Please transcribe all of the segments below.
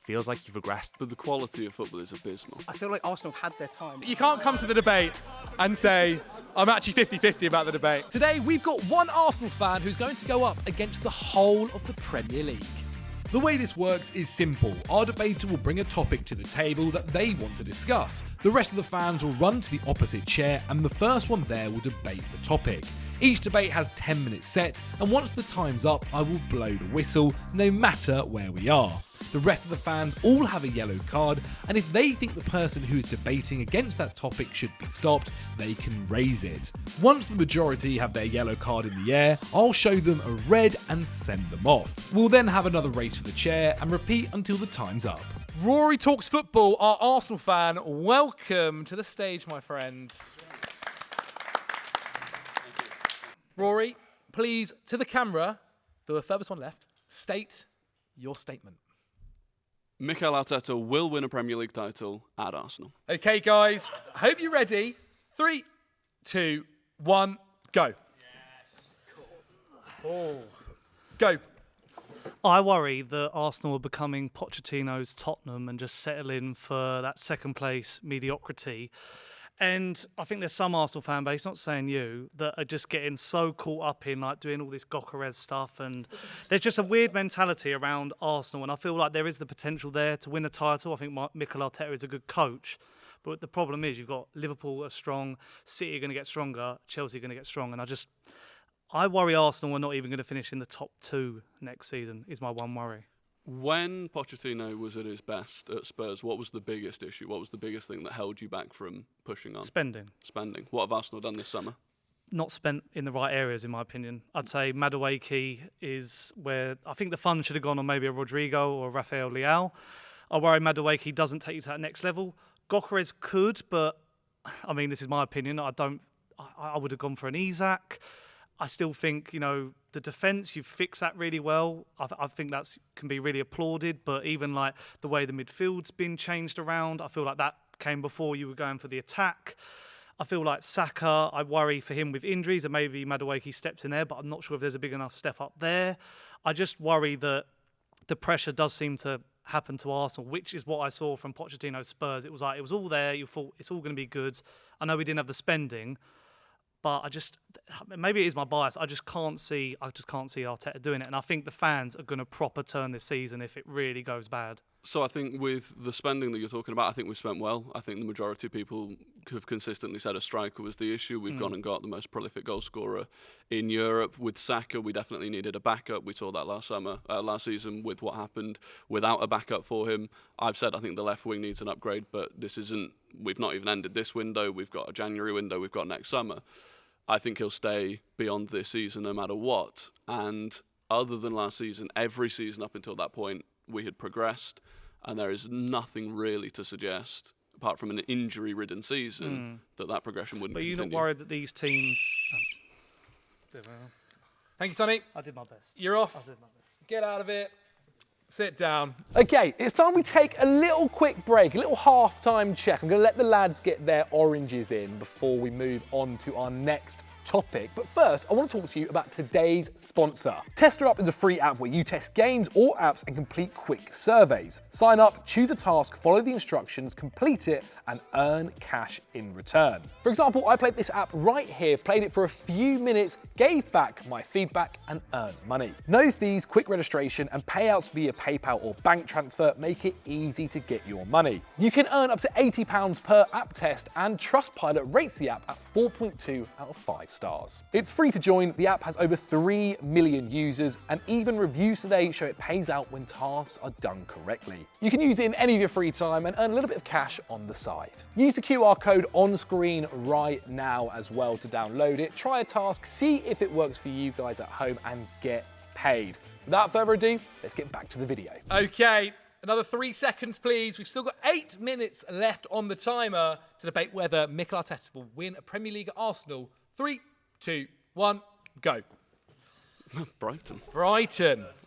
feels like you've regressed. But the quality of football is abysmal. I feel like Arsenal had their time. You can't come to the debate and say, I'm actually 50-50 about the debate. Today, we've got one Arsenal fan who's going to go up against the whole of the Premier League. The way this works is simple. Our debater will bring a topic to the table that they want to discuss. The rest of the fans will run to the opposite chair and the first one there will debate the topic. Each debate has 10 minutes set, and once the time's up, I will blow the whistle, no matter where we are. The rest of the fans all have a yellow card, and if they think the person who is debating against that topic should be stopped, they can raise it. Once the majority have their yellow card in the air, I'll show them a red and send them off. We'll then have another race for the chair and repeat until the time's up. Rory Talks Football, our Arsenal fan. Welcome to the stage, my friend. Rory, please, to the camera, the furthest one left, state your statement. Mikel Arteta will win a Premier League title at Arsenal. Okay, guys, I hope you're ready. 3, 2, 1, go. Yes, of course. Oh. Go. I worry that Arsenal are becoming Pochettino's Tottenham and just settling for that second place mediocrity. And I think there's some Arsenal fan base, not saying you, that are just getting so caught up in like doing all this Gyökeres stuff, and there's just a weird mentality around Arsenal, and I feel like there is the potential there to win a title. I think Mikel Arteta is a good coach, but the problem is you've got Liverpool are strong, City are going to get stronger, Chelsea are going to get strong, and I worry Arsenal are not even going to finish in the top 2 next season, is my one worry. When Pochettino was at his best at Spurs, what was the biggest issue? What was the biggest thing that held you back from pushing on? Spending. What have Arsenal done this summer? Not spent in the right areas, in my opinion. I'd say Madueke is where I think the funds should have gone on maybe a Rodrigo or Rafael Leao. I worry Madueke doesn't take you to that next level. Gyökeres could, but I mean, this is my opinion. I would have gone for an Isak. I still think, the defence, you've fixed that really well. I think that can be really applauded, but even like the way the midfield's been changed around, I feel like that came before you were going for the attack. I feel like Saka, I worry for him with injuries, and maybe Madueke steps in there, but I'm not sure if there's a big enough step up there. I just worry that the pressure does seem to happen to Arsenal, which is what I saw from Pochettino's Spurs. It was all there. You thought it's all going to be good. I know we didn't have the spending, but maybe it is my bias. I just can't see Arteta doing it, and I think the fans are going to proper turn this season if it really goes bad. So I think with the spending that you're talking about, I think we've spent well. I think the majority of people have consistently said a striker was the issue. We've gone and got the most prolific goal scorer in Europe. With Saka, we definitely needed a backup. We saw that last season with what happened without a backup for him. I've said I think the left wing needs an upgrade, but we've not even ended this window. We've got a January window. We've got next summer. I think he'll stay beyond this season no matter what. And other than last season, every season up until that point, we had progressed, and there is nothing really to suggest, apart from an injury-ridden season, that progression wouldn't continue. But you're not worried that these teams... Thank you, Sonny. I did my best. You're off. I did my best. Get out of it. Sit down. Okay, it's time we take a little quick break, a little half-time check. I'm going to let the lads get their oranges in before we move on to our next topic. But first, I want to talk to you about today's sponsor. Tester Up is a free app where you test games or apps and complete quick surveys. Sign up, choose a task, follow the instructions, complete it, and earn cash in return. For example, I played this app right here, played it for a few minutes, gave back my feedback, and earned money. No fees, quick registration, and payouts via PayPal or bank transfer make it easy to get your money. You can earn up to £80 per app test, and Trustpilot rates the app at 4.2 out of 5 stars. It's free to join, the app has over 3 million users, and even reviews today show it pays out when tasks are done correctly. You can use it in any of your free time and earn a little bit of cash on the side. Use the QR code on screen right now as well to download it, try a task, see if it works for you guys at home, and get paid. Without further ado, let's get back to the video. Okay, another 3 seconds, please. We've still got 8 minutes left on the timer to debate whether Mikel Arteta will win a Premier League at Arsenal. 3, 2, 1, go. Brighton.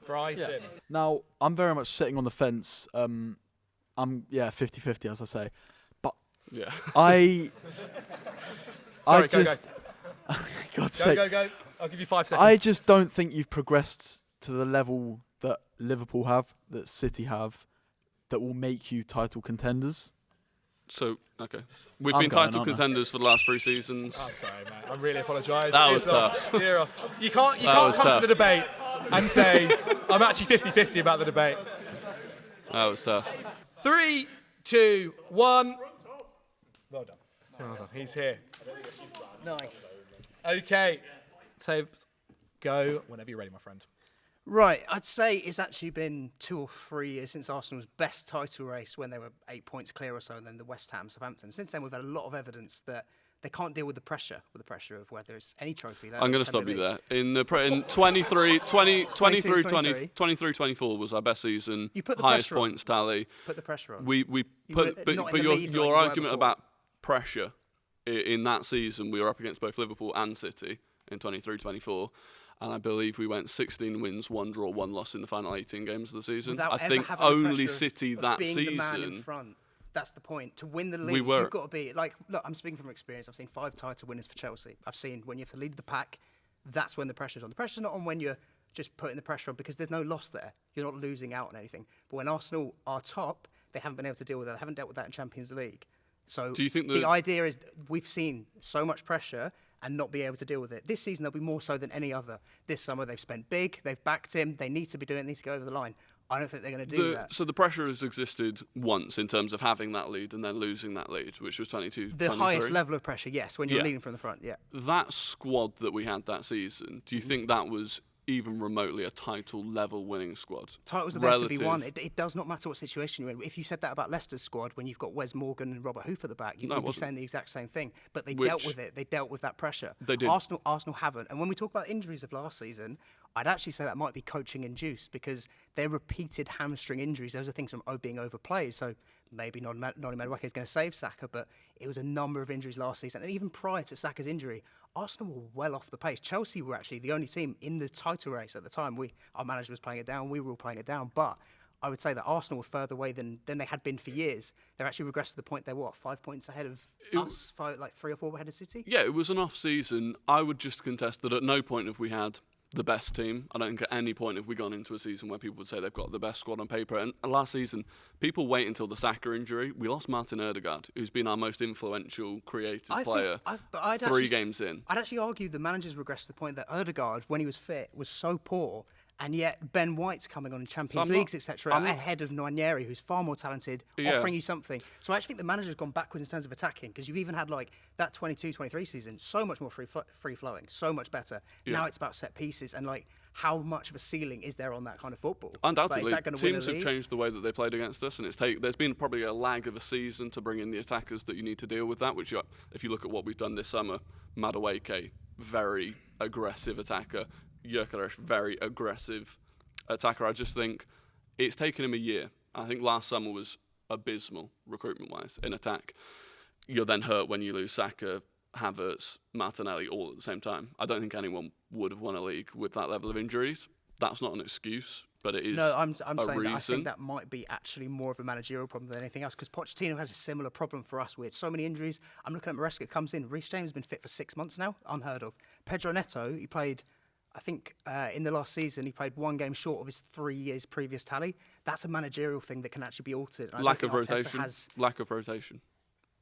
Yeah. Now, I'm very much sitting on the fence. I'm 50-50, as I say. But Yeah. Sorry, God's sake. Go. I'll give you 5 seconds. I just don't think you've progressed to the level that Liverpool have, that City have, that will make you title contenders. So, okay. We've I'm been going, title aren't I? contenders for the last 3 seasons. I'm sorry, mate. I really apologise. That was tough. You can't was come tough. to the debate and say, I'm actually 50-50 about the debate. That was tough. 3, 2, 1. Well done. Well done. He's here. Nice. Okay. So, go whenever you're ready, my friend. Right, I'd say it's actually been 2 or 3 years since Arsenal's best title race when they were 8 points clear or so than the West Ham, Southampton. Since then, we've had a lot of evidence that they can't deal with the pressure of whether it's any trophy. I'm going to stop you there. In 23-24 was our best season. You put the highest pressure on. points tally. Put the pressure on. We were put, not in but the your lead like you were argument before. about pressure in that season, we were up against both Liverpool and City in 23-24. And I believe we went 16 wins, 1 draw, 1 loss in the final 18 games of the season. Without I ever think having the only pressure City of that being the man in season. front. That's the point. To win the league, were. you've got to be like. Look, I'm speaking from experience. I've seen 5 title winners for Chelsea. I've seen when you have to lead the pack, that's when the pressure's on. The pressure's not on when you're just putting the pressure on because there's no loss there. You're not losing out on anything. But when Arsenal are top, they haven't been able to deal with that. They haven't dealt with that in Champions League. So Do you think the idea is that we've seen so much pressure and not be able to deal with it. This season, they'll be more so than any other. This summer, they've spent big. They've backed him. They need to be doing it. They need to go over the line. I don't think they're going to do that. So the pressure has existed once in terms of having that lead and then losing that lead, which was 22-23. The highest level of pressure, yes, when you're Yeah. leading from the front, yeah. That squad that we had that season, do you think that was even remotely a title-level winning squad? Titles are there to be Relative. won. It does not matter what situation you're in. If you said that about Leicester's squad when you've got Wes Morgan and Robert Hoof at the back, you No, would it be wasn't. saying the exact same thing. But they Which- dealt with it. They dealt with that pressure. They did. Arsenal haven't. And when we talk about injuries of last season, I'd actually say that might be coaching induced because they're repeated hamstring injuries. Those are things from being overplayed. So maybe Noni Madueke is going to save Saka, but it was a number of injuries last season. And even prior to Saka's injury, Arsenal were well off the pace. Chelsea were actually the only team in the title race at the time. Our manager was playing it down. We were all playing it down. But I would say that Arsenal were further away than they had been for years. They're actually regressed to the point they're, 5 points ahead of us? 3 or 4 ahead of City? Yeah, it was an off season. I would just contest that at no point have we had the best team. I don't think at any point have we gone into a season where people would say they've got the best squad on paper. And last season, people wait until the Saka injury. We lost Martin Ødegaard, who's been our most influential, creative player. I'd 3 games in. I'd actually argue the manager's regressed to the point that Ødegaard, when he was fit, was so poor. And yet Ben White's coming on in Champions Leagues, etc., ahead of Nwaneri, who's far more talented, offering you something. So I actually think the manager's gone backwards in terms of attacking because you've even had like that 22-23 season, so much more free-flowing, so much better. Yeah. Now it's about set pieces and like how much of a ceiling is there on that kind of football? Undoubtedly, Like, is that gonna win a teams have league? changed the way that they played against us, and there's been probably a lag of a season to bring in the attackers that you need to deal with that. Which, if you look at what we've done this summer, Madueke, very aggressive attacker, Gyökeres, very aggressive attacker. I just think it's taken him a year. I think last summer was abysmal recruitment-wise in attack. You're then hurt when you lose Saka, Havertz, Martinelli all at the same time. I don't think anyone would have won a league with that level of injuries. That's not an excuse, but it is I'm saying that I reason. think that might be actually more of a managerial problem than anything else because Pochettino has a similar problem for us with so many injuries. I'm looking at Maresca comes in. Reece James has been fit for 6 months now, unheard of. Pedro Neto, he played, I think in the last season, he played 1 game short of his 3 years previous tally. That's a managerial thing that can actually be altered. And I Lack don't of think Arteta rotation. Lack of rotation.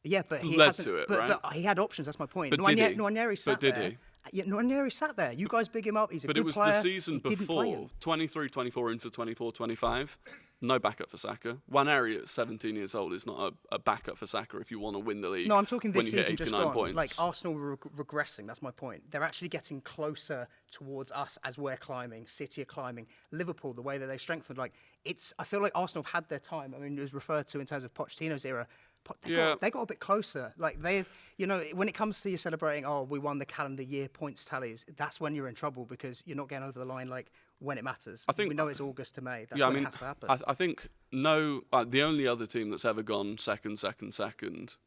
Yeah, but he led hasn't, to it, but, right? But he had options. That's my point. But did he? Nwaneri sat But did there. he? Yeah, Nwaneri sat there. You guys big him up. He's a But good it was player. the season He didn't play before, him. 23-24 into 24-25. No backup for Saka. Nwaneri at 17 years old is not a backup for Saka if you want to win the league. No, I'm talking when this you hit season just 89 gone. points. Like Arsenal were regressing. That's my point. They're actually getting closer towards us as we're climbing. City are climbing. Liverpool, the way that they've strengthened, I feel like Arsenal have had their time. I mean, it was referred to in terms of Pochettino's era. They got a bit closer. Like when it comes to you celebrating, we won the calendar year points tallies. That's when you're in trouble because you're not getting over the line when it matters. I think we know it's August to May. That's yeah, when I mean, it has to happen. I think the only other team that's ever gone second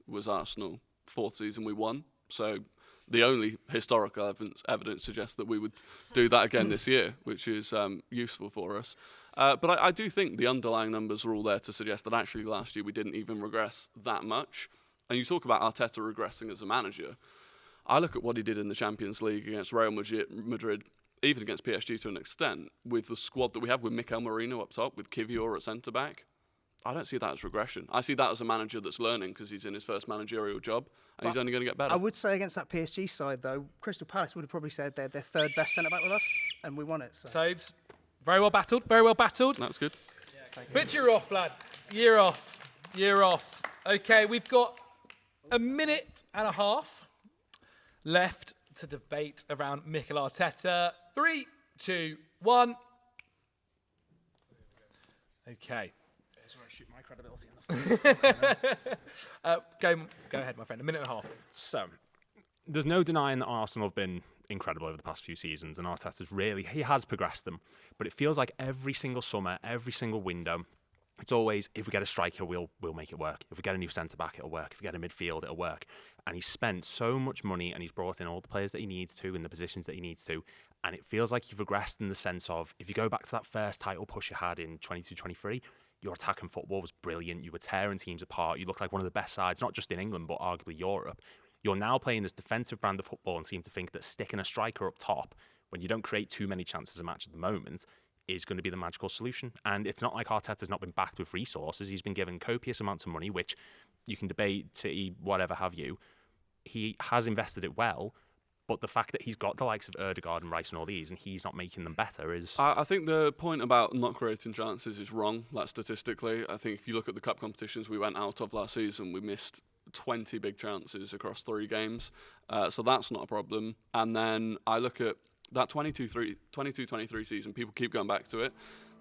was Arsenal. 4th season we won. So the only historical evidence suggests that we would do that again this year, which is useful for us. But I do think the underlying numbers are all there to suggest that actually last year we didn't even regress that much. And you talk about Arteta regressing as a manager. I look at what he did in the Champions League against Real Madrid, even against PSG to an extent, with the squad that we have with Mikel Merino up top, with Kivior at centre-back. I don't see that as regression. I see that as a manager that's learning because he's in his first managerial job and he's only going to get better. I would say against that PSG side, though, Crystal Palace would have probably said they're their third best centre-back with us, and we won it. So. Sobes, very well battled, very well battled. That's good. But you're off, lad. You're off. You're off. Okay, we've got a minute and a half left to debate around Mikel Arteta. 3, 2, 1. Okay. Shoot my credibility in the Go ahead, my friend. A minute and a half. So, there's no denying that Arsenal have been incredible over the past few seasons, and he has progressed them. But it feels like every single summer, every single window, it's always, if we get a striker, we'll make it work. If we get a new centre-back, it'll work. If we get a midfield, it'll work. And he's spent so much money, and he's brought in all the players that he needs to, in the positions that he needs to. And it feels like you've regressed in the sense of, if you go back to that first title push you had in 22-23, your attacking football was brilliant. You were tearing teams apart. You looked like one of the best sides, not just in England, but arguably Europe. You're now playing this defensive brand of football and seem to think that sticking a striker up top, when you don't create too many chances a match at the moment, is going to be the magical solution. And it's not like Arteta's not been backed with resources. He's been given copious amounts of money, which you can debate, City, whatever have you. He has invested it well, but the fact that he's got the likes of Ødegaard and Rice and all these, and he's not making them better is... I think the point about not creating chances is wrong, like statistically. I think if you look at the cup competitions we went out of last season, we missed 20 big chances across 3 games. So that's not a problem. And then I look at that 22-23 season, people keep going back to it.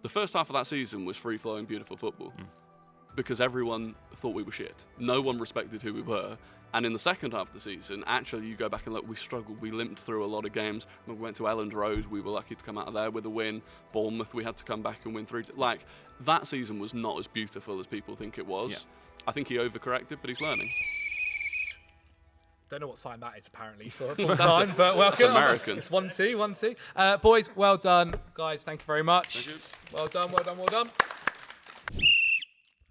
The first half of that season was free-flowing, beautiful football because everyone thought we were shit. No one respected who we were. And in the second half of the season, actually, you go back and look, we struggled. We limped through a lot of games. When we went to Elland Road, we were lucky to come out of there with a win. Bournemouth, we had to come back and win 3. Like, that season was not as beautiful as people think it was. Yeah. I think he overcorrected, but he's learning. Don't know what sign that is, apparently, for a full time, but welcome. It's American. It's 1-2, 1-2. Boys, well done. Guys, thank you very much. Thank you. Well done, well done, well done.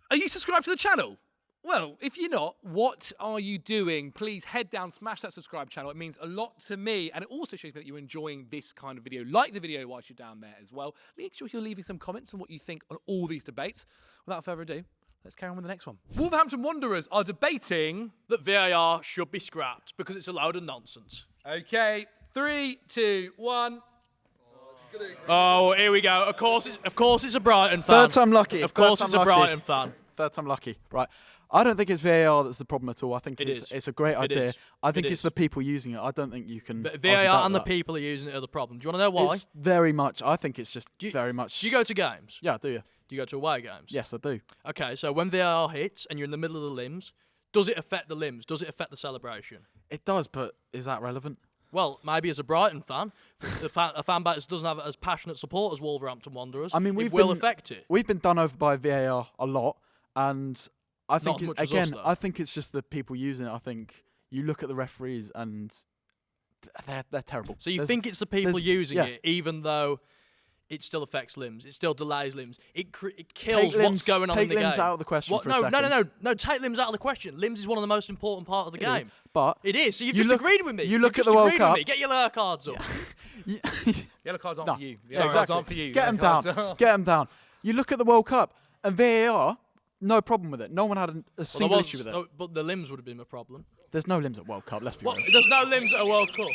Are you subscribed to the channel? Well, if you're not, what are you doing? Please head down, smash that subscribe channel. It means a lot to me, and it also shows me that you're enjoying this kind of video. Like the video whilst you're down there as well. Make sure you're leaving some comments on what you think on all these debates. Without further ado, let's carry on with the next one. Wolverhampton Wanderers are debating... that VAR should be scrapped because it's a load of nonsense. Okay, 3, 2, 1... Oh, here we go. Of course it's a Brighton fan. Third time lucky. Of course it's a Brighton fan. Third time lucky. Right. I don't think it's VAR that's the problem at all. I think it's a great idea. I think it's the people using it. I don't think you can. VAR and the people are using it are the problem. Do you want to know why? It's very much. I think it's just very much. Do you go to games? Yeah, do you? Do you go to away games? Yes, I do. Okay, so when VAR hits and you're in the middle of the limbs, does it affect the limbs? Does it affect the celebration? It does, but is that relevant? Well, maybe as a Brighton fan, a fan base doesn't have as passionate support as Wolverhampton Wanderers. I mean, it will affect it. We've been done over by VAR a lot, and I think I think it's just the people using it. I think you look at the referees and they're terrible. So you think it's the people using it, even though it still affects limbs, it still delays limbs, it kills what's going on in the game. Take limbs out of the question for a second. No, take limbs out of the question. Limbs is one of the most important part of the game. But it is. So you've just agreed with me. You look at the World Cup. Get your yellow cards up. Yellow cards aren't for you. Yellow cards aren't for you. Get them down. Get them down. You look at the World Cup and VAR, no problem with it. No one had a single issue with it. But the limbs would have been a problem. There's no limbs at World Cup. Let's be real. There's no limbs at a World Cup.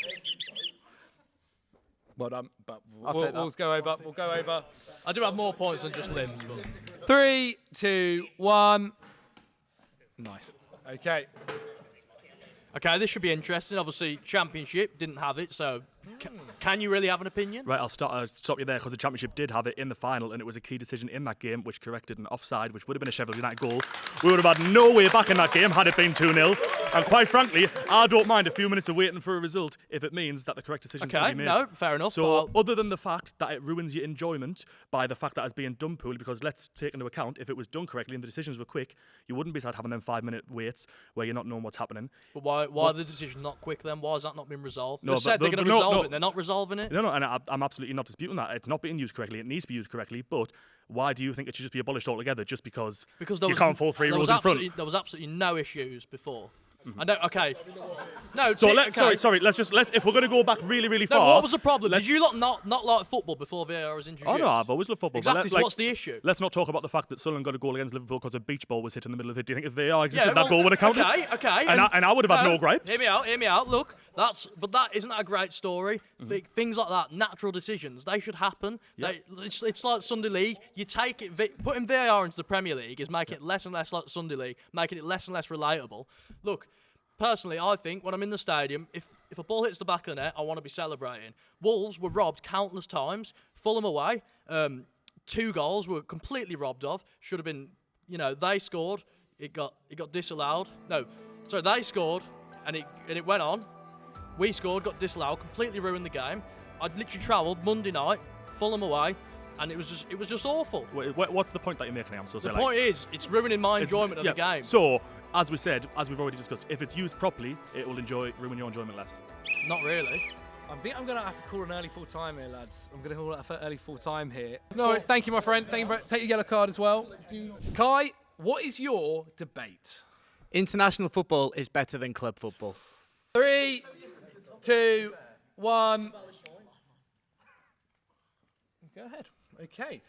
Well done, but we'll go over. We'll go over. I do have more points than just limbs. But 3, 2, 1. Nice. Okay. Okay, this should be interesting. Obviously, Championship didn't have it, so can you really have an opinion? Right, I'll stop you there because the Championship did have it in the final, and it was a key decision in that game which corrected an offside, which would have been a Sheffield United goal. We would have had no way back in that game had it been 2-0. And quite frankly, I don't mind a few minutes of waiting for a result if it means that the correct decision can be made. No, fair enough. So other than the fact that it ruins your enjoyment by the fact that it's being done poorly, because let's take into account if it was done correctly and the decisions were quick, you wouldn't be sad having them 5-minute waits where you're not knowing what's happening. But why are the decisions not quick then? Why has that not been resolved? They said they're going to resolve it. They're not resolving it. No, and I'm absolutely not disputing that. It's not being used correctly. It needs to be used correctly. But why do you think it should just be abolished altogether just because you can't fall 3 rules in front? There was absolutely no issues before. I know. Okay. No. So okay. sorry. Let's if we're going to go back really No, far. what was the problem? Did you not like football before VAR was introduced? Oh no, I've always loved football. Exactly. But So what's the issue? Let's not talk about the fact that Sunderland got a goal against Liverpool because a beach ball was hit in the middle of it. Do you think if VAR existed, that goal would have counted? Okay. And I would have had no gripes. Hear me out. Look, isn't that a great story? Things like that, natural decisions, they should happen. Yeah. It's like Sunday League. You take it, putting VAR into the Premier League is making it less and less like Sunday League, making it less and less relatable. Look, personally, I think when I'm in the stadium, if a ball hits the back of the net, I want to be celebrating. Wolves were robbed countless times. Fulham away, 2 goals were completely robbed of. Should have been, they scored. It got disallowed. No, sorry, they scored, and it went on. We scored, got disallowed, completely ruined the game. I'd literally travelled Monday night, Fulham away, and it was just awful. What's the point that you're making? I'm so sorry. The point is, it's ruining my enjoyment of the game. So, as we said, as we've already discussed, if it's used properly, it will ruin your enjoyment less. Not really. I think I'm going to have to call an early full time here, lads. I'm going to call it an early full time here. No, thank you, my friend. Thank you. Take your yellow card as well. Kai, what is your debate? International football is better than club football. 3, 2, 1. Go ahead. Okay.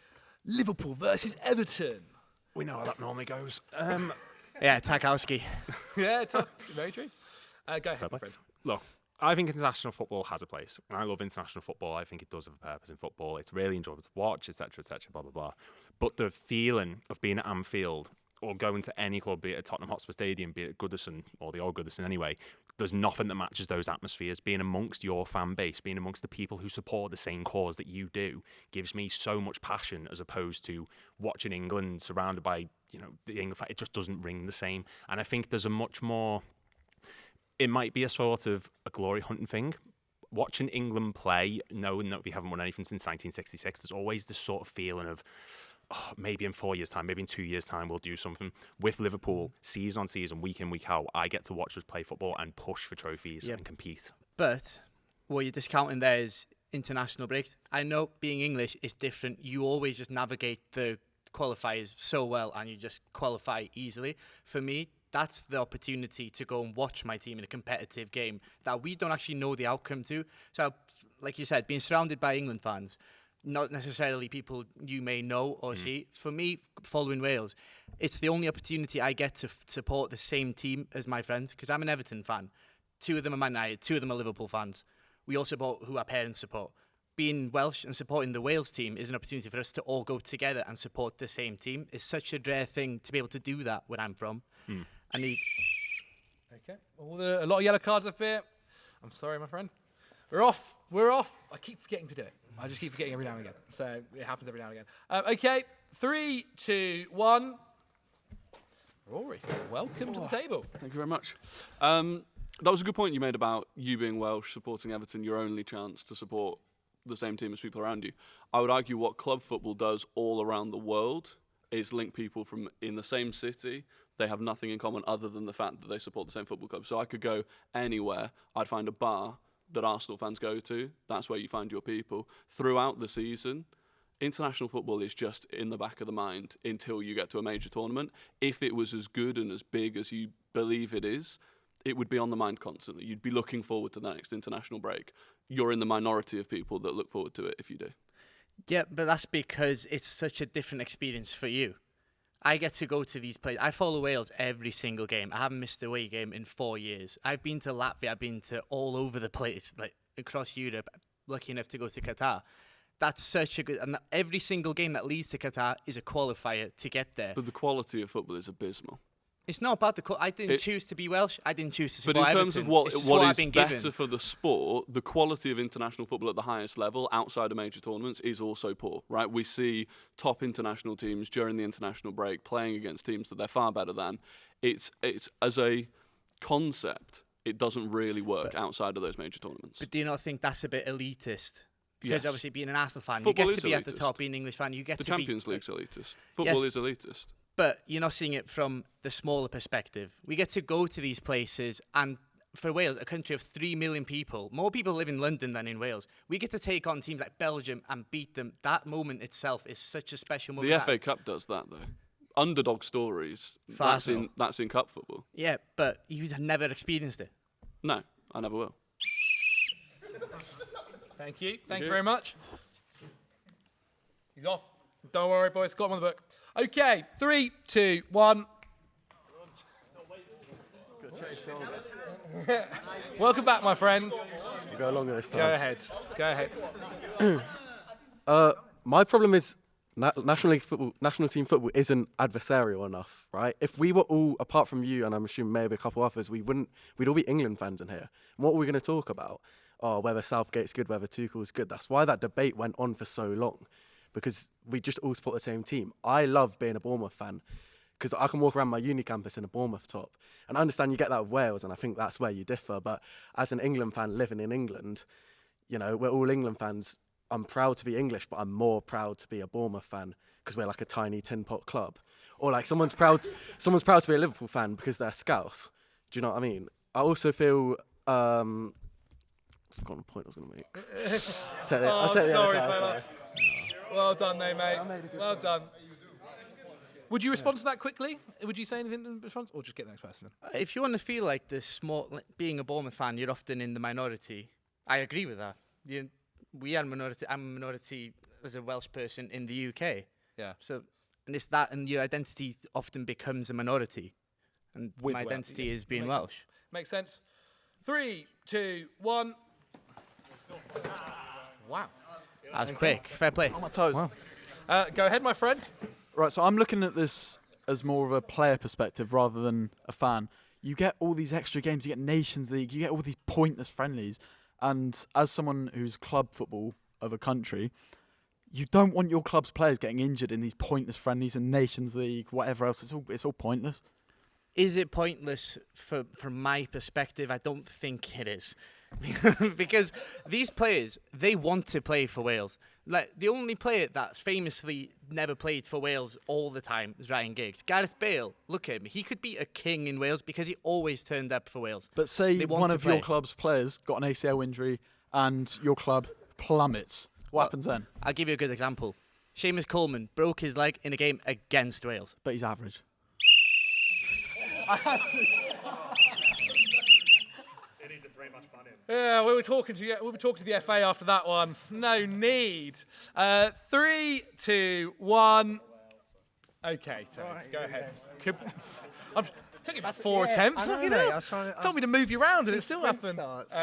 Liverpool versus Everton. We know how that normally goes. Yeah, Tarkowski. Yeah, very true. Go ahead, my friend. Look, I think international football has a place. And I love international football. I think it does have a purpose in football. It's really enjoyable to watch, etc., blah, blah, blah. But the feeling of being at Anfield or going to any club, be it at Tottenham Hotspur Stadium, be it at Goodison, or the old Goodison anyway, there's nothing that matches those atmospheres. Being amongst your fan base, being amongst the people who support the same cause that you do, gives me so much passion as opposed to watching England surrounded by, the England fan. It just doesn't ring the same. And I think there's a much more... It might be a sort of a glory hunting thing. Watching England play, knowing that we haven't won anything since 1966, there's always this sort of feeling of, maybe in 4 years' time, maybe in 2 years' time, we'll do something. With Liverpool, season on season, week in, week out, I get to watch us play football and push for trophies and compete. But what you're discounting there is international breaks. I know being English is different. You always just navigate the qualifiers so well and you just qualify easily. For me, that's the opportunity to go and watch my team in a competitive game that we don't actually know the outcome to. So, like you said, being surrounded by England fans, not necessarily people you may know or see. For me, following Wales, it's the only opportunity I get to support the same team as my friends, because I'm an Everton fan. 2 of them are Man United, 2 of them are Liverpool fans. We all support who our parents support. Being Welsh and supporting the Wales team is an opportunity for us to all go together and support the same team. It's such a rare thing to be able to do that where I'm from. Okay. A lot of yellow cards up here. I'm sorry, my friend. We're off. I keep forgetting to do it. I just keep forgetting every now and again. So it happens every now and again. Okay. 3, 2, 1. Rory, welcome to the table. Thank you very much. That was a good point you made about you being Welsh, supporting Everton, your only chance to support the same team as people around you. I would argue what club football does all around the world is link people from in the same city. They have nothing in common other than the fact that they support the same football club. So I could go anywhere. I'd find a bar that Arsenal fans go to. That's where you find your people. Throughout the season, international football is just in the back of the mind until you get to a major tournament. If it was as good and as big as you believe it is, it would be on the mind constantly. You'd be looking forward to the next international break. You're in the minority of people that look forward to it if you do. Yeah, but that's because it's such a different experience for you. I get to go to these places. I follow Wales every single game. I haven't missed a away game in 4 years. I've been to Latvia. I've been to all over the place, like across Europe. Lucky enough to go to Qatar. That's such a good... And every single game that leads to Qatar is a qualifier to get there. But the quality of football is abysmal. It's not about the... I didn't choose to be Welsh. I didn't choose to support But in Everton. terms of what I've is been better given. for the sport, the quality of international football at the highest level, outside of major tournaments, is also poor, right? We see top international teams during the international break playing against teams that they're far better than. It's as a concept, it doesn't really work outside of those major tournaments. But do you not think that's a bit elitist? Because obviously being an Arsenal fan, Football you get to be elitist. at the top, being an English fan, you get The to be... Champions League's elitist. Football is elitist. But you're not seeing it from the smaller perspective. We get to go to these places, and for Wales, a country of 3 million people, more people live in London than in Wales. We get to take on teams like Belgium and beat them. That moment itself is such a special moment. The FA Cup does that, though. underdog stories. That's in cup football. Yeah, but you've never experienced it. No, I never will. Thank you. Thank you very much. He's off. Don't worry, boys. Got him on the book. Okay, 3, 2, 1. Welcome back, my friends. We'll go longer this time. Go ahead. Go ahead. My problem is national team football isn't adversarial enough, right? If we were all, apart from you, and I'm assuming maybe a couple others, we'd all be England fans in here. And what are we going to talk about? Oh, whether Southgate's good, whether Tuchel's good. That's why that debate went on for so long, because we just all support the same team. I love being a Bournemouth fan because I can walk around my uni campus in a Bournemouth top. And I understand you get that with Wales, and I think that's where you differ. But as an England fan living in England, you know, we're all England fans. I'm proud to be English, but I'm more proud to be a Bournemouth fan because we're like a tiny tin pot club. Or like someone's proud to be a Liverpool fan because they're Scouse. Do you know what I mean? I also feel I've forgotten the point I was going to make. Sorry, fella. Well done, though, mate. Well done. Would you respond to that quickly? Would you say anything in response, or just get the next person? If you want to feel like being a Bournemouth fan, you're often in the minority. I agree with that. We are a minority. I'm a minority as a Welsh person in the UK. Yeah. So, and it's that, and your identity often becomes a minority, and my identity is being Welsh. Makes sense. 3, 2, 1. Wow. That was quick. Fair play. On my toes. Wow. Go ahead, my friend. Right, so I'm looking at this as more of a player perspective rather than a fan. You get all these extra games, you get Nations League, you get all these pointless friendlies. And as someone who's club football of a country, you don't want your club's players getting injured in these pointless friendlies and Nations League, whatever else. It's all pointless. Is it pointless from my perspective? I don't think it is. Because these players, they want to play for Wales. Like, the only player that famously never played for Wales all the time is Ryan Giggs. Gareth Bale, look at him. He could be a king in Wales because he always turned up for Wales. But say one of your club's players got an ACL injury and your club plummets. What happens then? I'll give you a good example. Seamus Coleman broke his leg in a game against Wales. But he's average. I had to. Yeah, we were talking to the FA after that one. No need. 3, 2, 1. Okay, Tony, go ahead. Took you about 4 attempts. I know, you mate, know. I was trying to- Told me to move you around, and it still sprint happened. starts.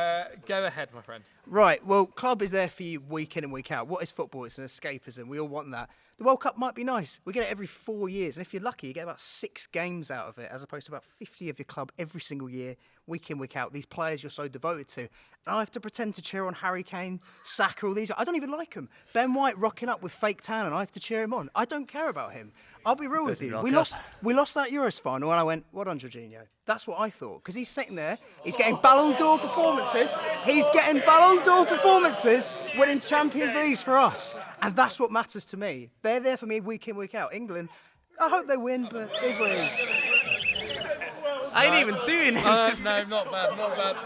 Go ahead, my friend. Right, well, club is there for you week in and week out. What is football? It's an escapism. We all want that. The World Cup might be nice. We get it every 4 years. And if you're lucky, you get about 6 games out of it, as opposed to about 50 of your club every single year, week in, week out. These players you're so devoted to. And I have to pretend to cheer on Harry Kane, Saka, all these. I don't even like them. Ben White rocking up with fake tan, and I have to cheer him on. I don't care about him. I'll be real with you. We lost that Euros final, and I went, well done, Jorginho. That's what I thought. Because he's sitting there, he's getting Ballon d'Or performances. He's getting Ballon d'Or performances, winning Champions Leagues for us. And that's what matters to me. They're there for me week in, week out. England, I hope they win, but it is what it is. I ain't even doing it. No, not bad.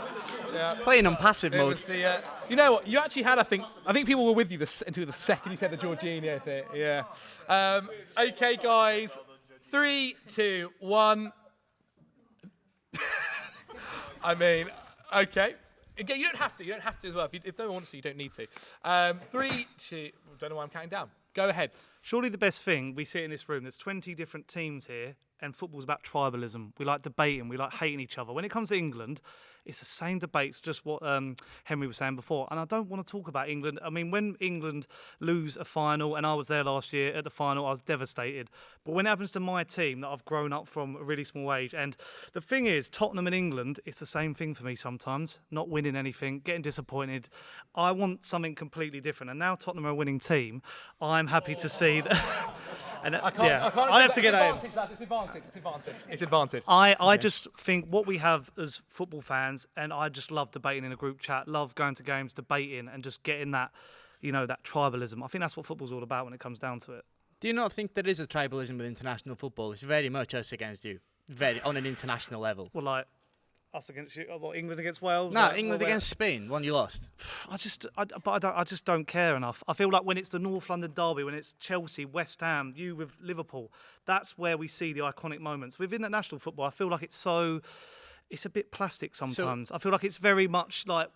Yeah. Playing on passive It mode. was the, you know what? You actually had, I think people were with you until the second you said the Jorginho thing. Yeah. Okay, guys. 3, 2, 1. I mean, okay. Again, you don't have to. You don't have to as well. If no one wants to, you don't need to. 3, 2. Don't know why I'm counting down. Go ahead. Surely the best thing, we sit in this room, there's 20 different teams here, and football's about tribalism. We like debating, we like hating each other. When it comes to England, it's the same debates, just what Henry was saying before. And I don't want to talk about England. I mean, when England lose a final, and I was there last year at the final, I was devastated. But when it happens to my team that I've grown up from a really small age, and the thing is, Tottenham and England, it's the same thing for me sometimes. Not winning anything, getting disappointed. I want something completely different. And now Tottenham are a winning team. I'm happy to see that. And I have to get that in. It's advantage. I just think what we have as football fans, and I just love debating in a group chat, love going to games, debating, and just getting that, that tribalism. I think that's what football's all about when it comes down to it. Do you not think there is a tribalism with international football? It's very much us against you, on an international level. Well, Us against England against Wales? No, England against Spain, one you lost. I just don't care enough. I feel like when it's the North London derby, when it's Chelsea, West Ham, you with Liverpool, that's where we see the iconic moments. With international football, I feel like it's a bit plastic sometimes. I feel like it's very much like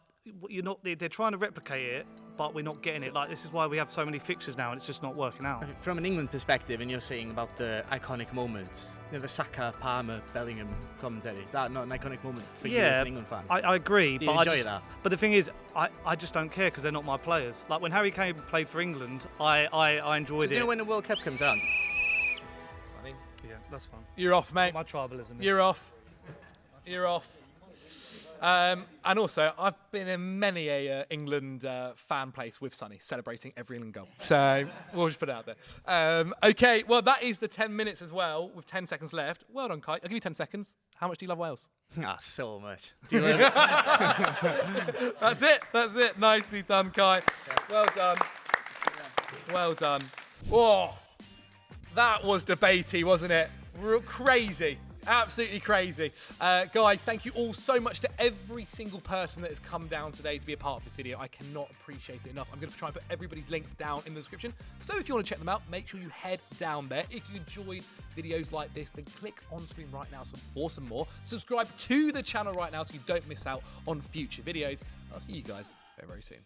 they're trying to replicate it, but we're not getting it. Like, this is why we have so many fixtures now, and it's just not working out. From an England perspective, and you're saying about the iconic moments, the Saka, Palmer, Bellingham commentary, is that not an iconic moment for you as an England fan? I agree. Do you enjoy that? But the thing is, I just don't care because they're not my players. Like, when Harry Kane played for England, I enjoyed it. Do you know when the World Cup comes around? Yeah, that's fine. You're off, mate. My tribalism. You're off. You're off. And also, I've been in many a England fan place with Sonny, celebrating every England goal. So we'll just put it out there. Okay, well, that is the 10 minutes as well, with 10 seconds left. Well done, Kai. I'll give you 10 seconds. How much do you love Wales? So much. That's it. That's it. Nicely done, Kai. Well done. Well done. Whoa. That was debatey, wasn't it? Crazy. Absolutely crazy. Guys, thank you all so much to every single person that has come down today to be a part of this video. I cannot appreciate it enough. I'm going to try and put everybody's links down in the description. So if you want to check them out, make sure you head down there. If you enjoyed videos like this, then click on screen right now for some more. Subscribe to the channel right now so you don't miss out on future videos. I'll see you guys very, very soon.